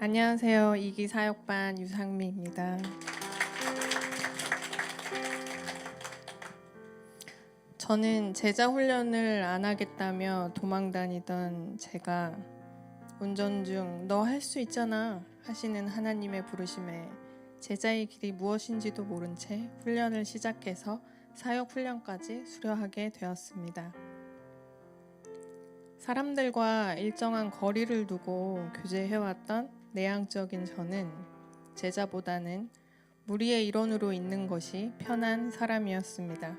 안녕하세요. 2기 사역반 유상미입니다. 저는 제자 훈련을 안 하겠다며 도망다니던 제가 운전 중 너 할 수 있잖아 하시는 하나님의 부르심에 제자의 길이 무엇인지도 모른 채 훈련을 시작해서 사역 훈련까지 수료하게 되었습니다. 사람들과 일정한 거리를 두고 교제해왔던 내향적인 저는 제자보다는 무리의 일원으로 있는 것이 편한 사람이었습니다.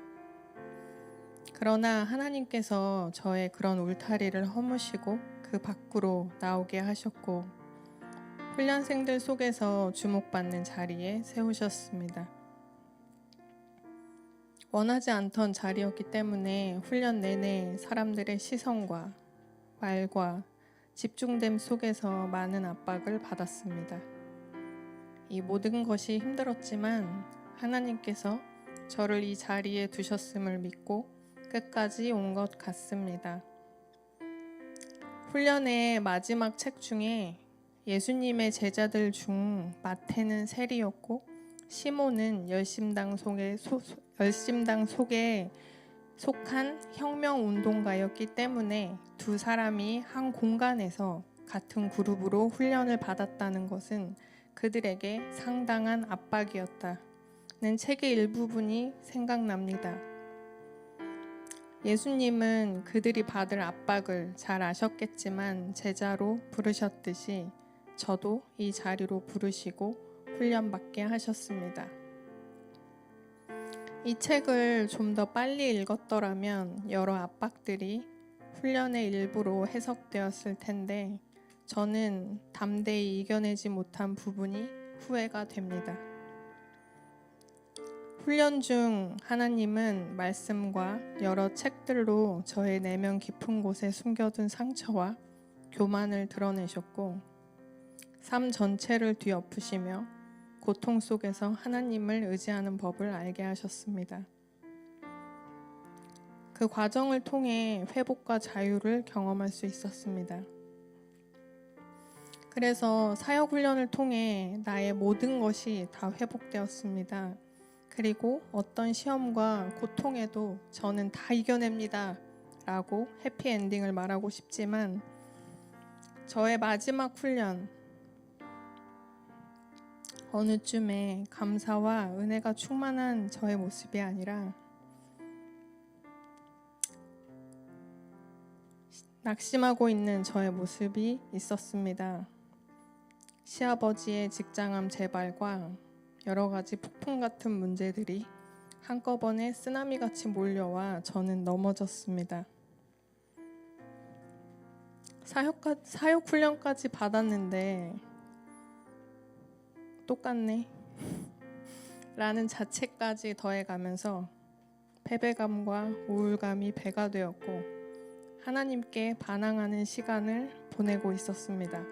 그러나 하나님께서 저의 그런 울타리를 허무시고 그 밖으로 나오게 하셨고 훈련생들 속에서 주목받는 자리에 세우셨습니다. 원하지 않던 자리였기 때문에 훈련 내내 사람들의 시선과 말과 집중됨 속에서 많은 압박을 받았습니다. 이 모든 것이 힘들었지만 하나님께서 저를 이 자리에 두셨음을 믿고 끝까지 온 것 같습니다. 훈련의 마지막 책 중에 예수님의 제자들 중 마태는 세리였고 시몬은 열심당 속에 속한 혁명운동가였기 때문에 두 사람이 한 공간에서 같은 그룹으로 훈련을 받았다는 것은 그들에게 상당한 압박이었다는 책의 일부분이 생각납니다. 예수님은 그들이 받을 압박을 잘 아셨겠지만 제자로 부르셨듯이 저도 이 자리로 부르시고 훈련받게 하셨습니다. 이 책을 좀 더 빨리 읽었더라면 여러 압박들이 훈련의 일부로 해석되었을 텐데 저는 담대히 이겨내지 못한 부분이 후회가 됩니다. 훈련 중 하나님은 말씀과 여러 책들로 저의 내면 깊은 곳에 숨겨둔 상처와 교만을 드러내셨고 삶 전체를 뒤엎으시며 고통 속에서 하나님을 의지하는 법을 알게 하셨습니다. 그 과정을 통해 회복과 자유를 경험할 수 있었습니다. 그래서 사역 훈련을 통해 나의 모든 것이 다 회복되었습니다. 그리고 어떤 시험과 고통에도 저는 다 이겨냅니다 라고 해피엔딩을 말하고 싶지만 저의 마지막 훈련 어느 쯤에 감사와 은혜가 충만한 저의 모습이 아니라 낙심하고 있는 저의 모습이 있었습니다. 시아버지의 직장암 재발과 여러 가지 폭풍 같은 문제들이 한꺼번에 쓰나미같이 몰려와 저는 넘어졌습니다. 사역 훈련까지 받았는데 똑같네 라는 자책까지 더해가면서 패배감과 우울감이 배가 되었고 하나님께 반항하는 시간을 보내고 있었습니다.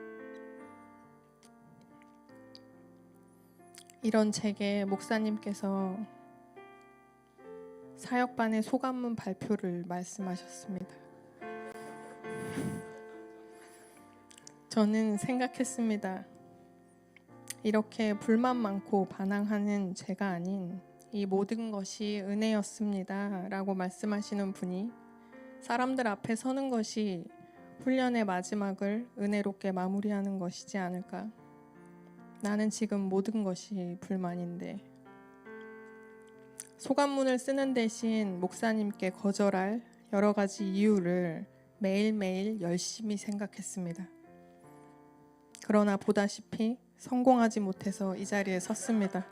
이런 제게 목사님께서 사역반의 소감문 발표를 말씀하셨습니다. 저는 생각했습니다. 이렇게 불만 많고 반항하는 제가 아닌 이 모든 것이 은혜였습니다 라고 말씀하시는 분이 사람들 앞에 서는 것이 훈련의 마지막을 은혜롭게 마무리하는 것이지 않을까. 나는 지금 모든 것이 불만인데 소감문을 쓰는 대신 목사님께 거절할 여러 가지 이유를 매일매일 열심히 생각했습니다. 그러나 보다시피 성공하지 못해서 이 자리에 섰습니다.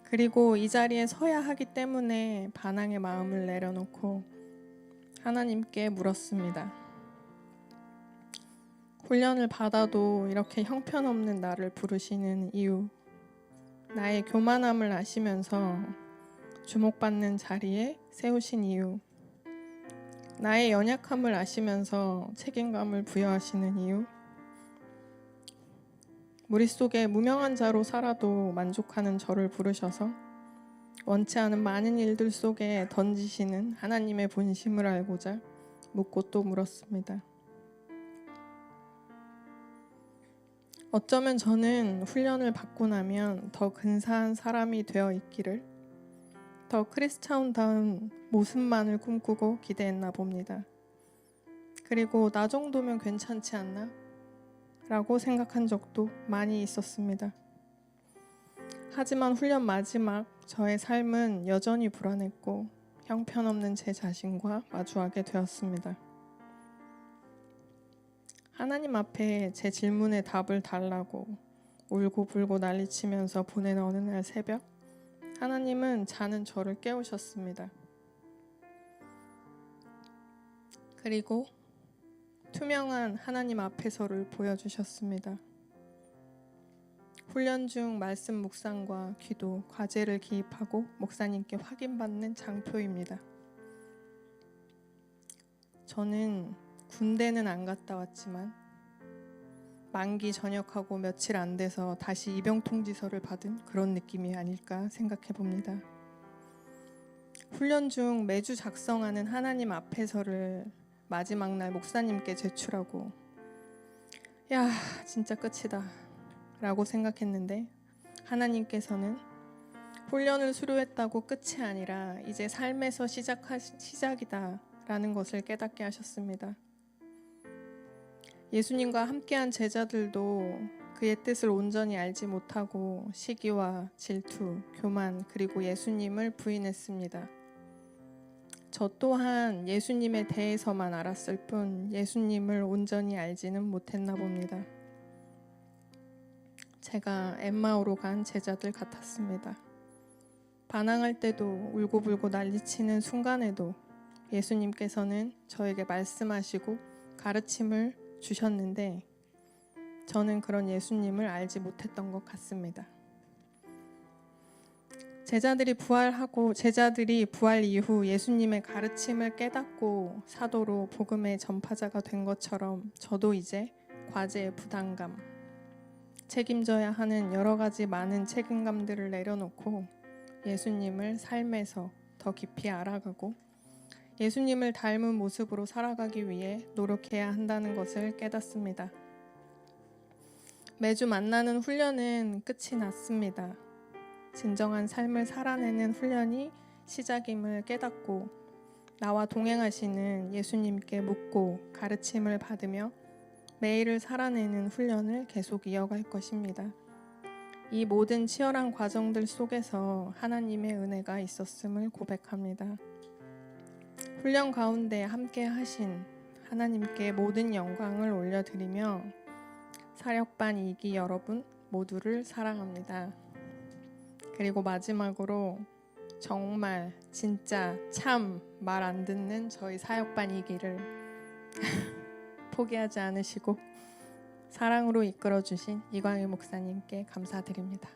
그리고 이 자리에 서야 하기 때문에 반항의 마음을 내려놓고 하나님께 물었습니다. 훈련을 받아도 이렇게 형편없는 나를 부르시는 이유, 나의 교만함을 아시면서 주목받는 자리에 세우신 이유, 나의 연약함을 아시면서 책임감을 부여하시는 이유, 머릿속에 무명한 자로 살아도 만족하는 저를 부르셔서 원치 않은 많은 일들 속에 던지시는 하나님의 본심을 알고자 묻고 또 물었습니다. 어쩌면 저는 훈련을 받고 나면 더 근사한 사람이 되어 있기를, 더 크리스찬다운 모습만을 꿈꾸고 기대했나 봅니다. 그리고 나 정도면 괜찮지 않나? 라고 생각한 적도 많이 있었습니다. 하지만 훈련 마지막 저의 삶은 여전히 불안했고 형편없는 제 자신과 마주하게 되었습니다. 하나님 앞에 제 질문에 답을 달라고 울고불고 난리치면서 보낸 어느 날 새벽, 하나님은 자는 저를 깨우셨습니다. 그리고 투명한 하나님 앞에서를 보여주셨습니다. 훈련 중 말씀 묵상과 기도, 과제를 기입하고 목사님께 확인받는 장표입니다. 저는 군대는 안 갔다 왔지만 만기 전역하고 며칠 안 돼서 다시 입영 통지서를 받은 그런 느낌이 아닐까 생각해 봅니다. 훈련 중 매주 작성하는 하나님 앞에서를 마지막 날 목사님께 제출하고 야, 진짜 끝이다 라고 생각했는데 하나님께서는 훈련을 수료했다고 끝이 아니라 이제 삶에서 시작이다 라는 것을 깨닫게 하셨습니다. 예수님과 함께한 제자들도 그의 뜻을 온전히 알지 못하고 시기와 질투, 교만, 그리고 예수님을 부인했습니다. 저 또한 예수님에 대해서만 알았을 뿐 예수님을 온전히 알지는 못했나 봅니다. 제가 엠마오로 간 제자들 같았습니다. 반항할 때도 울고불고 난리치는 순간에도 예수님께서는 저에게 말씀하시고 가르침을 주셨는데 저는 그런 예수님을 알지 못했던 것 같습니다. 제자들이 부활 이후 예수님의 가르침을 깨닫고 사도로 복음의 전파자가 된 것처럼 저도 이제 과제의 부담감, 책임져야 하는 여러 가지 많은 책임감들을 내려놓고 예수님을 삶에서 더 깊이 알아가고 예수님을 닮은 모습으로 살아가기 위해 노력해야 한다는 것을 깨닫습니다. 매주 만나는 훈련은 끝이 났습니다. 진정한 삶을 살아내는 훈련이 시작임을 깨닫고 나와 동행하시는 예수님께 묻고 가르침을 받으며 매일을 살아내는 훈련을 계속 이어갈 것입니다. 이 모든 치열한 과정들 속에서 하나님의 은혜가 있었음을 고백합니다. 훈련 가운데 함께 하신 하나님께 모든 영광을 올려드리며 사역반 2기 여러분 모두를 사랑합니다. 그리고 마지막으로 정말 진짜 참 말 안 듣는 저희 사역반 2기를 포기하지 않으시고 사랑으로 이끌어 주신 이광일 목사님께 감사드립니다.